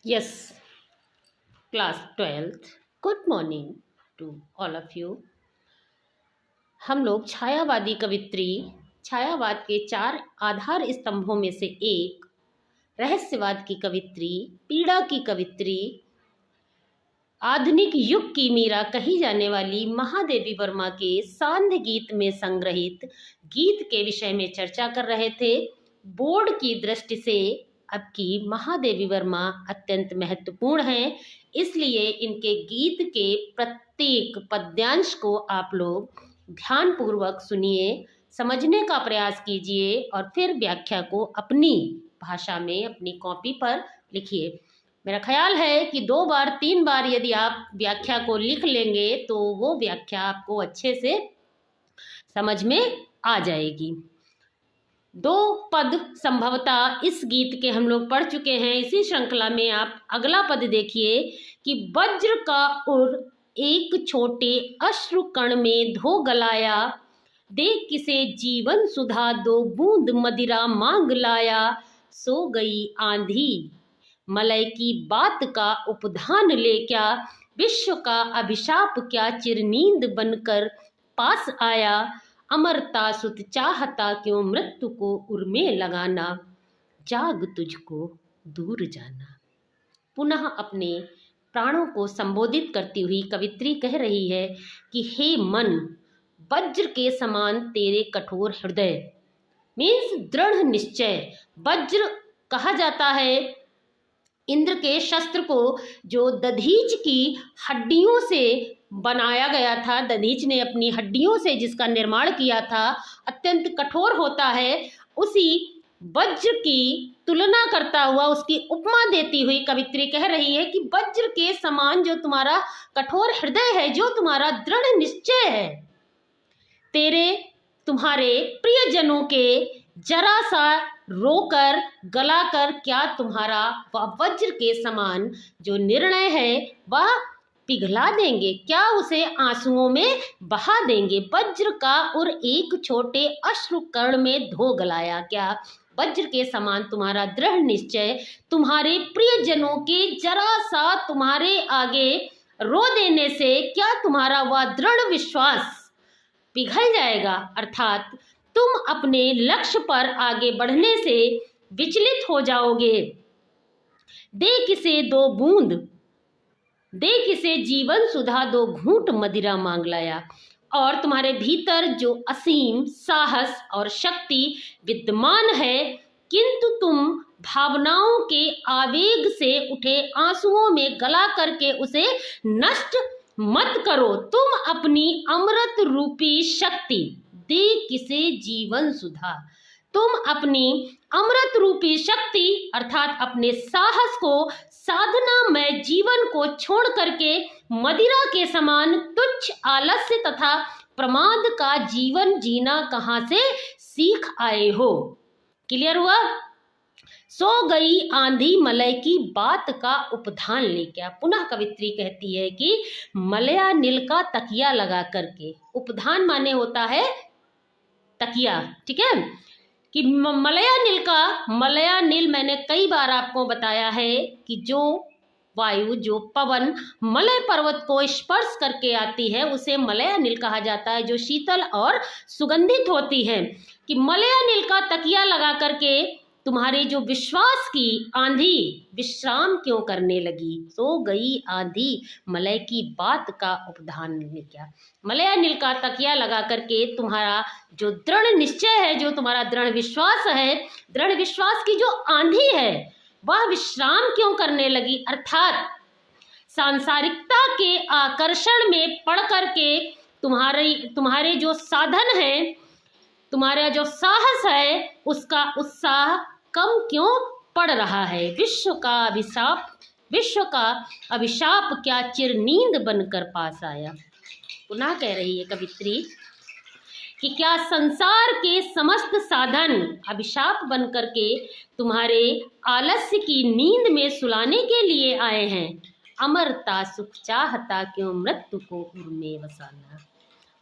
Yes, class 12th. Good morning to all of you. हम लोग छायावादी कवित्री, छायावाद के 4 आधार स्तंभों में से एक रहस्यवाद की कवित्री, पीड़ा की कवित्री, आधुनिक युग की मीरा कही जाने वाली महादेवी वर्मा के सांध्य गीत में संग्रहित गीत के विषय में चर्चा कर रहे थे। बोर्ड की दृष्टि से अब की महादेवी वर्मा अत्यंत महत्वपूर्ण हैं, इसलिए इनके गीत के प्रत्येक पद्यांश को आप लोग ध्यानपूर्वक सुनिए, समझने का प्रयास कीजिए और फिर व्याख्या को अपनी भाषा में अपनी कॉपी पर लिखिए। मेरा ख्याल है कि 2 बार 3 बार यदि आप व्याख्या को लिख लेंगे तो वो व्याख्या आपको अच्छे से समझ में आ जाएगी। 2 पद संभवतः इस गीत के हम लोग पढ़ चुके हैं। इसी श्रृंखला में आप अगला पद देखिए कि वज्र का उर एक छोटे अश्रु कण में धो गलाया, दे किसे जीवन सुधा 2 बूंद मदिरा मांग लाया, सो गई आंधी मलय की बात का उपधान ले क्या, विश्व का अभिशाप क्या चिरनींद बनकर पास आया, अमरता सुत चाहता क्यों मृत्यु को उर्मे लगाना, जाग तुझको दूर जाना। पुनः अपने प्राणों को संबोधित करती हुई कवित्री कह रही है कि हे मन, वज्र के समान तेरे कठोर हृदय, मीन्स दृढ़ निश्चय। वज्र कहा जाता है इंद्र के शस्त्र को जो दधीच की हड्डियों से बनाया गया था। दधीच ने अपनी हड्डियों से जिसका निर्माण किया था, अत्यंत कठोर होता है। उसी वज्र की तुलना करता हुआ, उसकी उपमा देती हुई कवित्री कह रही है कि वज्र के समान जो तुम्हारा कठोर हृदय है, जो तुम्हारा दृढ़ निश्चय है, तुम्हारे प्रियजनों के जरा सा रोकर गलाकर क्या तुम्हारा वह वज्र के समान जो निर्णय है वह पिघला देंगे, क्या उसे आंसुओं में बहा देंगे। वज्र का और एक छोटे अश्रु कण में धो गलाया, क्या वज्र के समान तुम्हारा दृढ़ निश्चय तुम्हारे प्रियजनों के जरा सा तुम्हारे आगे रो देने से क्या तुम्हारा वह दृढ़ विश्वास पिघल जाएगा, अर्थात तुम अपने लक्ष्य पर आगे बढ़ने से विचलित हो जाओगे। दे किसे 2 बूंद, दे किसे जीवन सुधा 2 घूंट मदिरा मांग लाया। और तुम्हारे भीतर जो असीम साहस और शक्ति विद्यमान है, किंतु तुम भावनाओं के आवेग से उठे आंसुओं में गला करके उसे नष्ट मत करो। तुम अपनी अमृत रूपी शक्ति, दे किसे जीवन सुधा, तुम अपनी अमृत रूपी शक्ति अर्थात अपने साहस को, साधना में जीवन को छोड़ करके मदिरा के समान तुच्छ आलस्य तथा प्रमाद का जीवन जीना कहाँ से सीख आए हो। क्लियर हुआ। सो गई आंधी मलय की बात का उपधान ले क्या। पुनः कवित्री कहती है कि मलया नील का तकिया लगा करके, उपधान माने होता है तकिया, ठीक है, कि मलया नील मैंने कई बार आपको बताया है कि जो वायु, जो पवन मलय पर्वत को स्पर्श करके आती है उसे मलया नील कहा जाता है, जो शीतल और सुगंधित होती है। कि मलया नील का तकिया लगा करके तुम्हारे जो विश्वास की आंधी विश्राम क्यों करने लगी। सो गई आंधी मलय की बात का उपधान ने क्या। मलया नील का तकिया लगा करके तुम्हारा जो दृढ़ निश्चय है, जो तुम्हारा दृढ़ विश्वास है, दृढ़ विश्वास की जो आंधी है वह विश्राम क्यों करने लगी, अर्थात सांसारिकता के आकर्षण में पड़ करके तुम्हारे जो साधन है, तुम्हारा जो साहस है, उसका उत्साह कम क्यों पड़ रहा है। विश्व का अभिशाप क्या चिरनींद बनकर पास आया। पुनः कह रही है कवित्री कि क्या संसार के समस्त साधन अभिशाप बनकर के तुम्हारे आलस्य की नींद में सुलाने के लिए आए हैं। अमरता सुख चाहता क्यों मृत्यु को उर में बसाना।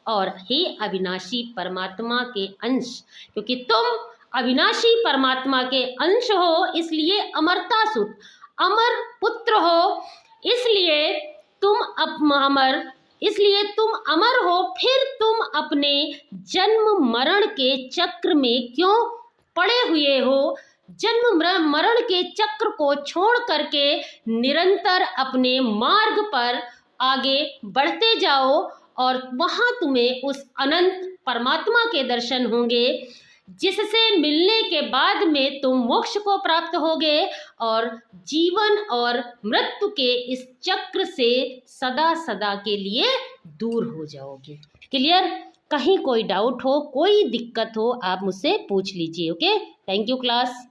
और हे अविनाशी परमात्मा के अंश, क्योंकि तुम अविनाशी परमात्मा के अंश हो, इसलिए अमरता सुख, अमर पुत्र हो, इसलिए तुम अमर हो, फिर तुम अपने जन्म मरण के चक्र में क्यों पड़े हुए हो? जन्म मरण के चक्र को छोड़ करके निरंतर अपने मार्ग पर आगे बढ़ते जाओ और वहां तुम्हें उस अनंत परमात्मा के दर्शन होंगे, जिससे मिलने के बाद में तुम मोक्ष को प्राप्त होगे और जीवन और मृत्यु के इस चक्र से सदा सदा के लिए दूर हो जाओगे। क्लियर? कहीं कोई डाउट हो, कोई दिक्कत हो, आप मुझसे पूछ लीजिए। Okay, thank you class.